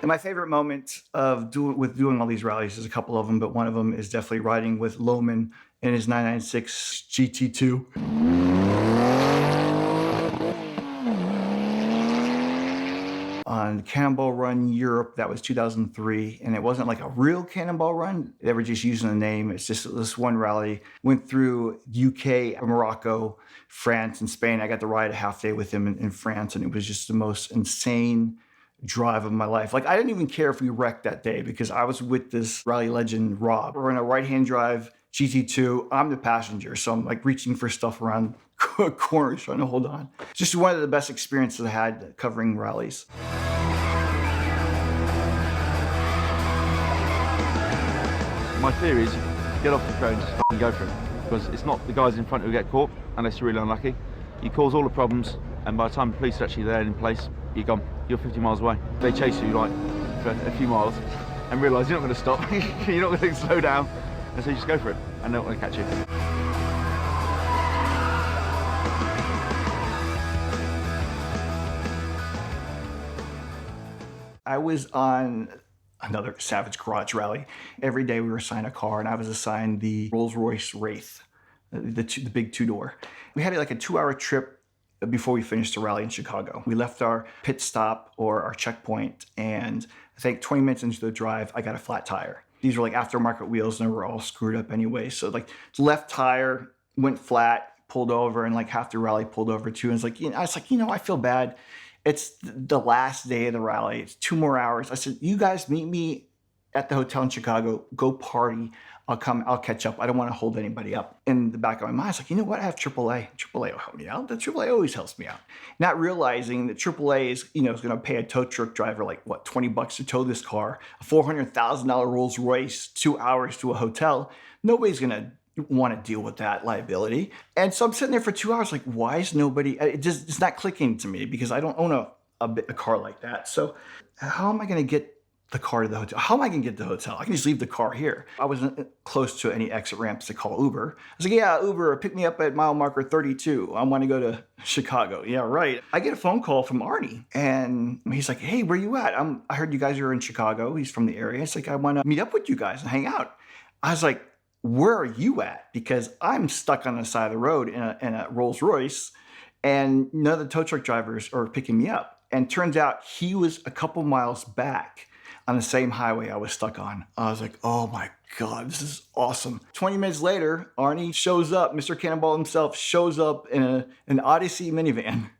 And my favorite moment of doing all these rallies, there's a couple of them, but one of them is definitely riding with Lohman in his 996 GT2. On Cannonball Run Europe, that was 2003, and it wasn't like a real Cannonball Run. They were just using the name. It's just this one rally. Went through UK, Morocco, France, and Spain. I got to ride a half day with him in France, and it was just the most insane drive of my life. Like, I didn't even care if we wrecked that day because I was with this rally legend, Rob. We're in a right-hand drive GT2. I'm the passenger, so I'm like reaching for stuff around corners trying to hold on. Just one of the best experiences I had covering rallies. My theory is get off the train and just fucking go for it. Because it's not the guys in front who get caught, unless you're really unlucky. You cause all the problems, and by the time the police are actually there in place, you're gone. You're 50 miles away. They chase you like for a few miles and realise you're not going to stop, you're not going to slow down, and so you just go for it, and they're not going to catch you. I was on another Savage Garage rally. Every day we were assigned a car, and I was assigned the Rolls-Royce Wraith, the big two-door. We had like a 2-hour trip before we finished the rally in Chicago. We left our pit stop or our checkpoint, and I think 20 minutes into the drive, I got a flat tire. These were like aftermarket wheels, and they were all screwed up anyway. So like the left tire went flat, pulled over, and like half the rally pulled over too. And it's like, I feel bad. It's the last day of the rally. It's 2 more hours. I said, you guys meet me at the hotel in Chicago. Go party. I'll catch up. I don't want to hold anybody up. In the back of my mind, I was like, you know what? I have AAA. AAA will help me out. The AAA always helps me out. Not realizing that AAA is going to pay a tow truck driver like, what, $20 to tow this car, a $400,000 Rolls-Royce, 2 hours to a hotel. Nobody's going to want to deal with that liability. And so I'm sitting there for 2 hours like, why is nobody, it's not clicking to me because I don't own a car like that. So how am I going to get the car to the hotel? How am I going to get to the hotel? I can just leave the car here. I wasn't close to any exit ramps to call Uber. I was like, yeah, Uber, pick me up at mile marker 32. I want to go to Chicago. Yeah, right. I get a phone call from Arnie, and he's like, hey, where you at? I heard you guys are in Chicago. He's from the area. It's like, I want to meet up with you guys and hang out. I was like, where are you at? Because I'm stuck on the side of the road in a Rolls-Royce, and none of the tow truck drivers are picking me up. And turns out he was a couple miles back on the same highway I was stuck on. I was like, oh my God, this is awesome. 20 minutes later, Arnie shows up, Mr. Cannonball himself shows up in an Odyssey minivan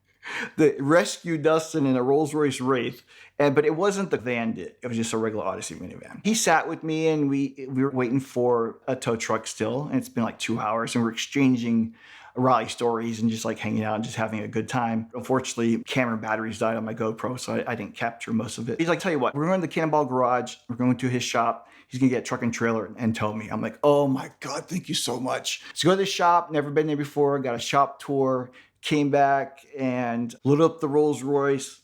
that rescued Dustin in a Rolls-Royce Wraith. But it wasn't the van did. It was just a regular Odyssey minivan. He sat with me, and we were waiting for a tow truck still. And it's been like 2 hours, and we're exchanging rally stories and just like hanging out and just having a good time. Unfortunately, camera batteries died on my GoPro, so I didn't capture most of it. He's like, tell you what, we're going to the Cannonball Garage. We're going to his shop. He's going to get a truck and trailer and tow me. I'm like, oh my God, thank you so much. So go to the shop, never been there before, got a shop tour, came back and lit up the Rolls-Royce,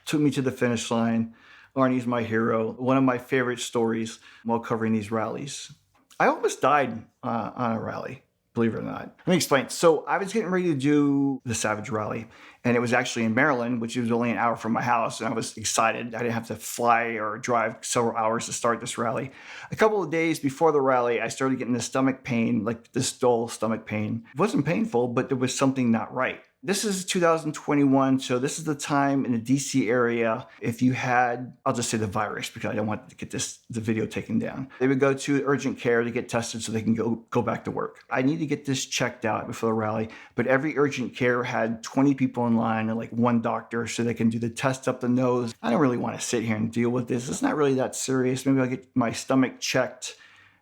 took me to the finish line. Arnie's my hero. One of my favorite stories while covering these rallies. I almost died on a rally, believe it or not. Let me explain. So I was getting ready to do the Savage Rally, and it was actually in Maryland, which was only an hour from my house, and I was excited. I didn't have to fly or drive several hours to start this rally. A couple of days before the rally, I started getting this stomach pain, like this dull stomach pain. It wasn't painful, but there was something not right. This is 2021, so this is the time in the DC area, if you had, I'll just say the virus because I don't want to get the video taken down. They would go to urgent care to get tested so they can go back to work. I need to get this checked out before the rally, but every urgent care had 20 people in line and like one doctor so they can do the test up the nose. I don't really want to sit here and deal with this. It's not really that serious. Maybe I'll get my stomach checked,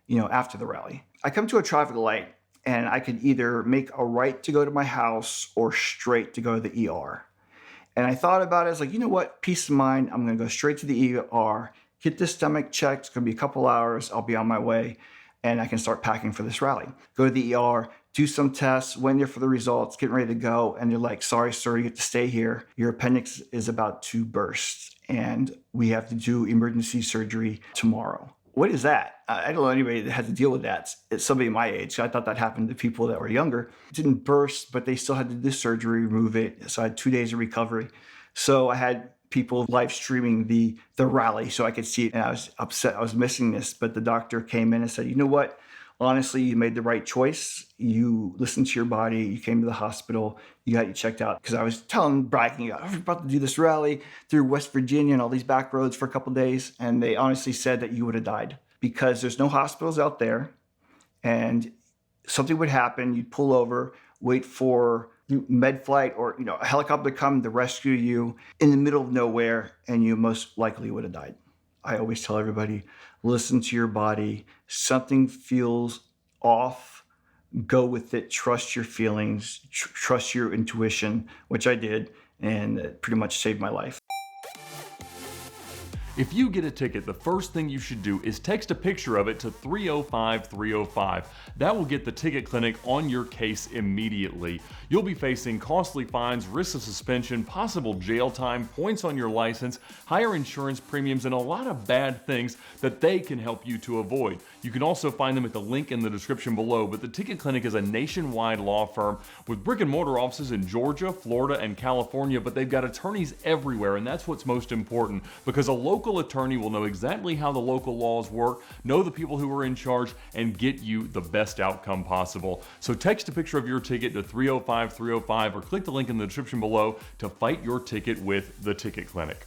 after the rally. I come to a traffic light, and I could either make a right to go to my house or straight to go to the ER. And I thought about it. I was like, you know what? Peace of mind. I'm going to go straight to the ER, get this stomach checked. It's going to be a couple hours. I'll be on my way, and I can start packing for this rally. Go to the ER, do some tests, went there for the results, getting ready to go. And they're like, sorry, sir, you have to stay here. Your appendix is about to burst, and we have to do emergency surgery tomorrow. What is that? I don't know anybody that had to deal with that. It's somebody my age. I thought that happened to people that were younger. It didn't burst, but they still had to do surgery, remove it. So I had 2 days of recovery. So I had people live streaming the rally so I could see it, and I was upset I was missing this. But the doctor came in and said, you know what? Honestly, you made the right choice. You listened to your body. You came to the hospital. You got you checked out. Because I was bragging, I was about to do this rally through West Virginia and all these back roads for a couple of days. And they honestly said that you would have died because there's no hospitals out there. And something would happen. You'd pull over, wait for med flight or a helicopter to come to rescue you in the middle of nowhere, and you most likely would have died. I always tell everybody, listen to your body. Something feels off, go with it. Trust your feelings, trust your intuition, which I did, and it pretty much saved my life. If you get a ticket, the first thing you should do is text a picture of it to 305-305. That will get the ticket clinic on your case immediately. You'll be facing costly fines, risks of suspension, possible jail time, points on your license, higher insurance premiums, and a lot of bad things that they can help you to avoid. You can also find them at the link in the description below, but the Ticket Clinic is a nationwide law firm with brick and mortar offices in Georgia, Florida, and California, but they've got attorneys everywhere, and that's what's most important, because a local attorney will know exactly how the local laws work, know the people who are in charge, and get you the best outcome possible. So text a picture of your ticket to 305-305 or click the link in the description below to fight your ticket with the Ticket Clinic.